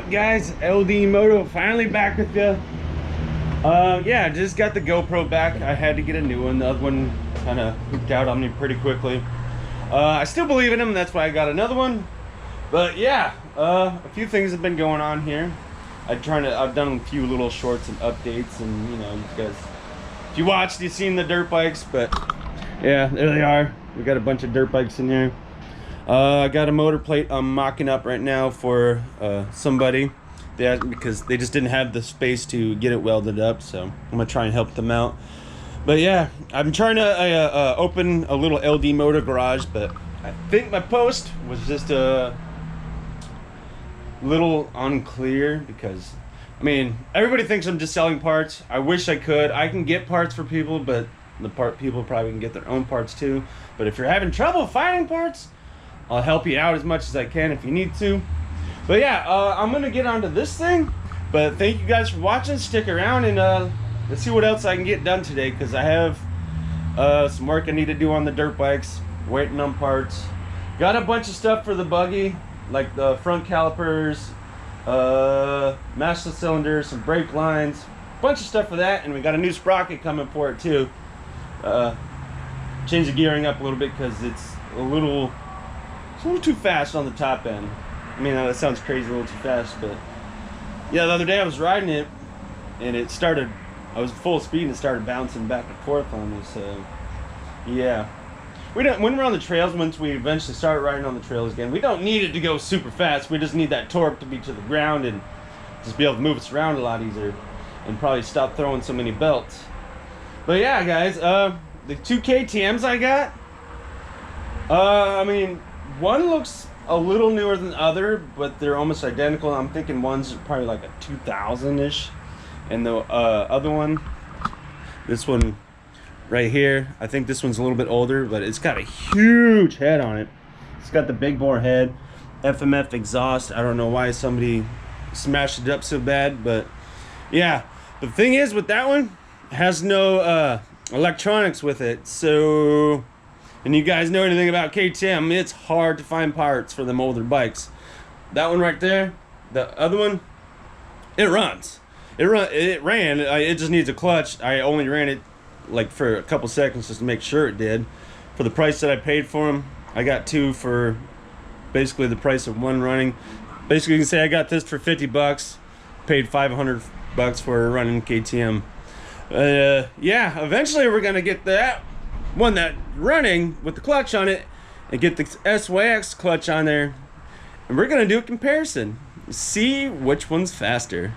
up, guys? LD Moto finally back with you. Yeah, just got the GoPro back. I had to get a new one. The other one kind of hooked out on me pretty quickly. I still believe in him, that's why I got another one. But yeah, a few things have been going on here. I've done a few little shorts and updates, and you know, you guys, if you watched, you've seen the dirt bikes. But yeah, there they are. We got a bunch of dirt bikes in here. I got a motor plate I'm mocking up right now for somebody because they just didn't have the space to get it welded up, so I'm gonna try and help them out. But yeah, I'm trying to open a little LD motor garage, but I think my post was just a little unclear because, I mean, everybody thinks I'm just selling parts. I wish I could. I can get parts for people, but people probably can get their own parts too. But if you're having trouble finding parts, I'll help you out as much as I can if you need to. But yeah, I'm gonna get onto this thing. But thank you guys for watching. Stick around and let's see what else I can get done today, because I have some work I need to do on the dirt bikes, waiting on parts. Got a bunch of stuff for the buggy, like the front calipers, master cylinder, some brake lines, a bunch of stuff for that, and we got a new sprocket coming for it too. Change the gearing up a little bit because it's a little too fast on the top end. I mean, that sounds crazy, a little too fast, but yeah, the other day I was riding it and I was full speed and it started bouncing back and forth on me. So yeah, when we're on the trails, once we eventually start riding on the trails again, we don't need it to go super fast. We just need that torque to be to the ground and just be able to move us around a lot easier, and probably stop throwing so many belts. But yeah, guys, the two KTMs I got, I mean, one looks a little newer than the other, but they're almost identical. I'm thinking one's probably like a 2000-ish, and the other one, this one right here, I think this one's a little bit older, but it's got a huge head on it. It's got the big bore head, FMF exhaust. I don't know why somebody smashed it up so bad, but yeah. The thing is, with that one, it has no electronics with it, so, and you guys know anything about KTM, it's hard to find parts for them older bikes. That one right there, the other one, it runs. It ran. It just needs a clutch. I only ran it like for a couple seconds just to make sure it did. For the price that I paid for them, I got two for basically the price of one running. Basically, you can say I got this for 50 bucks, paid 500 bucks for a running KTM. Yeah, eventually we're gonna get that one that running with the clutch on it and get the SYX clutch on there, and we're gonna do a comparison, see which one's faster.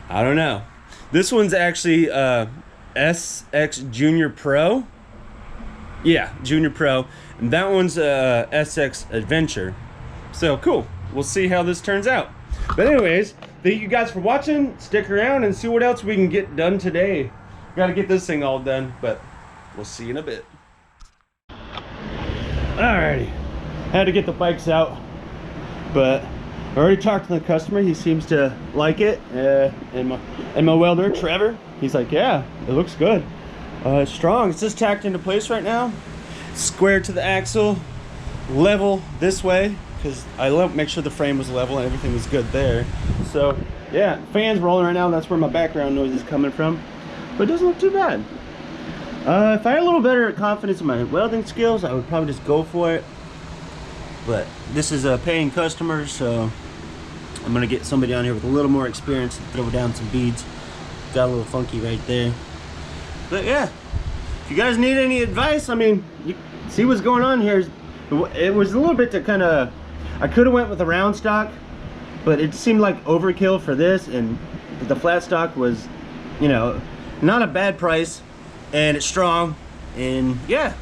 I don't know. This one's actually SX Junior Pro. Yeah, Junior Pro, and that one's SX Adventure. So cool, we'll see how this turns out. But anyways, thank you guys for watching. Stick around and see what else we can get done today. Got to get this thing all done, but we'll see you in a bit. Alrighty, had to get the bikes out, but I already talked to the customer. He seems to like it, and my welder Trevor, he's like, yeah, it looks good. It's strong. It's just tacked into place right now, square to the axle, level this way, because I make sure the frame was level and everything was good there. So yeah, fans rolling right now. That's where my background noise is coming from, but it doesn't look too bad. If I had a little better confidence in my welding skills, I would probably just go for it. But this is a paying customer, so I'm gonna get somebody on here with a little more experience to throw down some beads. Got a little funky right there. But yeah, if you guys need any advice, I mean, you see what's going on here. It was a little bit to kind of, I could have went with a round stock, but it seemed like overkill for this, and the flat stock was, you know, not a bad price, and it's strong, and yeah,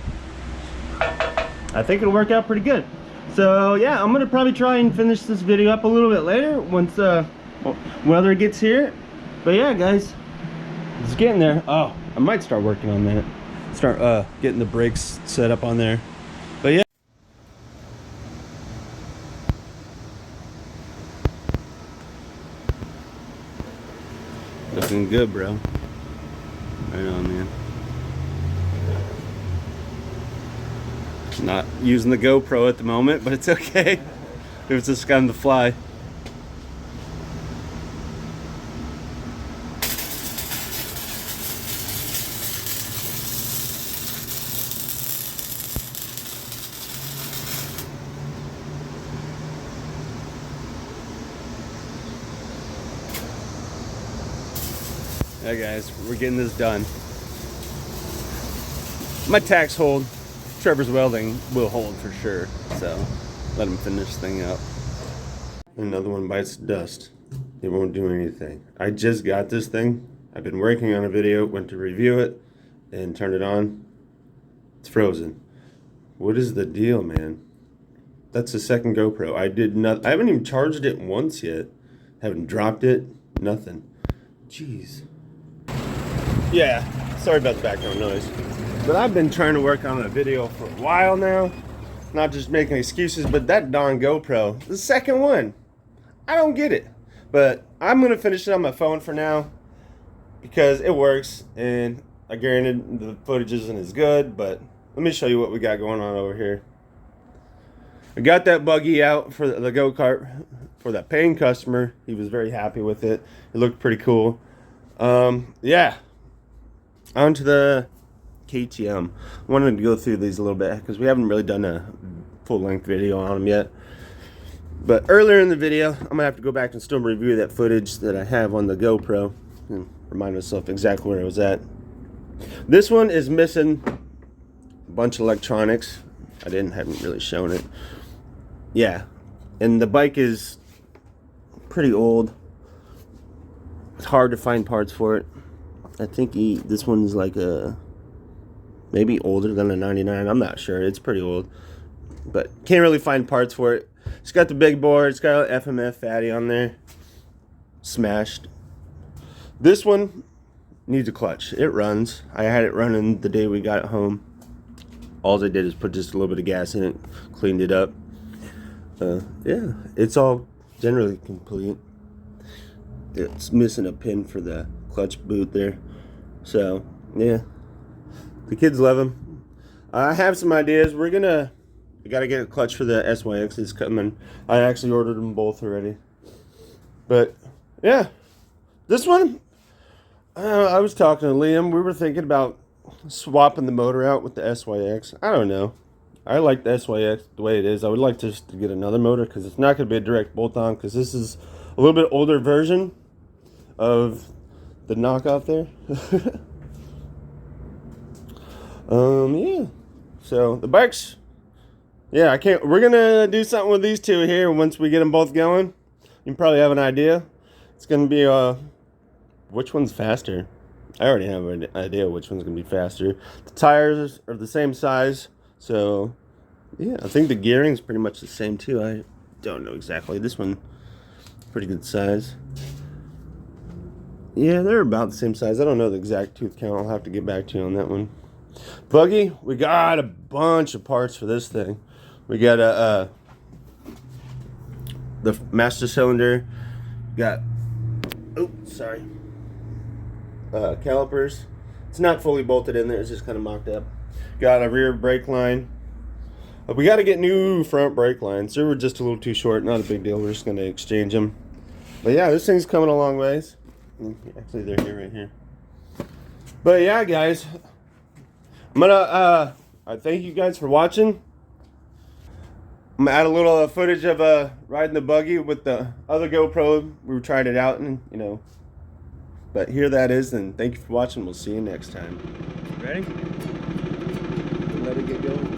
I think it'll work out pretty good. So yeah, I'm gonna probably try and finish this video up a little bit later once weather gets here. But yeah, guys, it's getting there. Oh, I might start working on that, start getting the brakes set up on there. But yeah, looking good, bro. Right on, man. Not using the GoPro at the moment, but it's okay. It was just on the fly. Yeah, guys, we're getting this done. My tacks hold. Trevor's welding will hold for sure. So let him finish this thing up. Another one bites the dust. It won't do anything. I just got this thing. I've been working on a video, went to review it, and turned it on. It's frozen. What is the deal, man? That's the second GoPro. I haven't even charged it once yet. Haven't dropped it. Nothing. Jeez. Yeah, sorry about the background noise. But I've been trying to work on a video for a while now. Not just making excuses, but that darn GoPro, the second one, I don't get it. But I'm going to finish it on my phone for now because it works, and I guarantee the footage isn't as good, but let me show you what we got going on over here. I got that buggy out for the go-kart for that paying customer. He was very happy with it. It looked pretty cool. Yeah. On to the KTM. I wanted to go through these a little bit because we haven't really done a full-length video on them yet. But earlier in the video, I'm going to have to go back and still review that footage that I have on the GoPro and remind myself exactly where I was at. This one is missing a bunch of electronics. haven't really shown it. Yeah, and the bike is pretty old. It's hard to find parts for it. I think this one's like maybe older than a 99. I'm not sure. It's pretty old, but can't really find parts for it. It's got the big board. It's got an FMF fatty on there. Smashed. This one needs a clutch. It runs. I had it running the day we got it home. All I did is put just a little bit of gas in it, cleaned it up. Yeah, it's all generally complete. It's missing a pin for the clutch boot there. So, yeah. The kids love them. I have some ideas. We gotta get a clutch for the SYX. It's coming. I actually ordered them both already. But, yeah. This one, I was talking to Liam. We were thinking about swapping the motor out with the SYX. I don't know. I like the SYX the way it is. I would like to get another motor because it's not going to be a direct bolt-on because this is a little bit older version of the knockoff there. Yeah. So the bikes, yeah, we're going to do something with these two here once we get them both going. You can probably have an idea. It's going to be, which one's faster? I already have an idea which one's going to be faster. The tires are the same size. So, yeah, I think the gearing's pretty much the same too. I don't know exactly. This one, pretty good size. Yeah, they're about the same size. I don't know the exact tooth count. I'll have to get back to you on that one. Buggy, we got a bunch of parts for this thing. We got the master cylinder. Got, calipers. It's not fully bolted in there. It's just kind of mocked up. Got a rear brake line. We got to get new front brake lines. They were just a little too short. Not a big deal. We're just going to exchange them. But yeah, this thing's coming a long ways. Actually, they're here, right here. But yeah, guys, I'm gonna I thank you guys for watching. I'm gonna add a little footage of riding the buggy with the other GoPro. We were trying it out, and but here that is. And thank you for watching. We'll see you next time. Ready? Let it get going.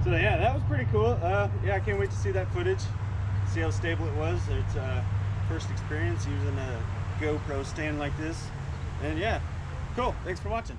So yeah, that was pretty cool. Yeah, I can't wait to see that footage, see how stable it was. It's first experience using a GoPro stand like this, and yeah, cool. Thanks for watching.